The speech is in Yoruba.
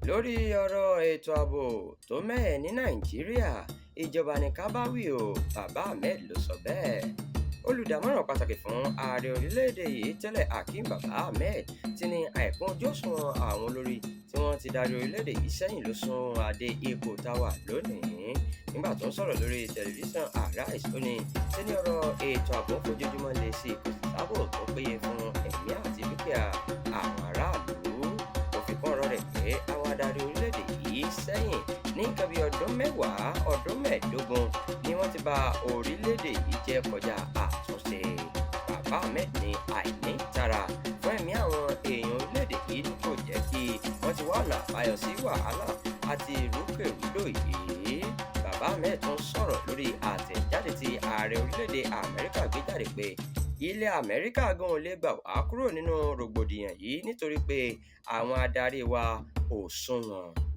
lórí ọ̀rọ̀ ètò ààbò tó mẹ́hẹ ní nàìjíríà ìjọba ní ká bá wí o. Baba-Ahmed ló sọ bẹ́ẹ̀. Olùdámọ̀ràn pàtàkì fún ààrẹ orílẹ̀-èdè yìí tẹ́lẹ̀ Hakeem Baba-Ahmed ti ní àìkún ojú òṣùwọ̀n àwọn olórí tí wọ́n ti darí orílẹ̀-èdè yìí sẹ́yìn ló sún adé ipò táwa lónìí. Nígbà tó ń sọ̀rọ̀ lórí tẹlifíṣàn Arise ó ní ṣe ní ọ̀rọ̀ ètò ààbò fojoojúmọ́ lè ṣe ìpèsè ààbò tó péye fún ẹ̀mí àti dúkìá àwọn aráàlú. Ó fi kún ọ̀rọ̀ rẹ̀ pé àwọn adarí orílẹ̀-èdè yìí sẹ́yìn ní nǹkan bí ọdún mẹ́ẹ̀ẹ́dógún ni wọ́n ti bà orílẹ̀-èdè yìí jẹ́ kọjá àtúnṣe. Baba-Ahmed ní àìní ìtara fún ẹ̀mí àwọn èèyàn orílẹ̀-èdè yìí ni kò jẹ́ kí wọ́n ti wá ọ̀nà àbáyọ sí wàhálà àti ìrúkèrúdò yìí. Baba-Ahmed tún sọ̀rọ̀ lórí àtẹ̀jáde tí ààrẹ orílẹ̀-èdè Amẹ́ríkà gbé jáde pé ilẹ̀ Amẹ́ríkà gan ò lè gbà wá kúrò nínú rògbòdìyàn yìí nítorí pé àwọn adarí wa ò sunwọ̀n.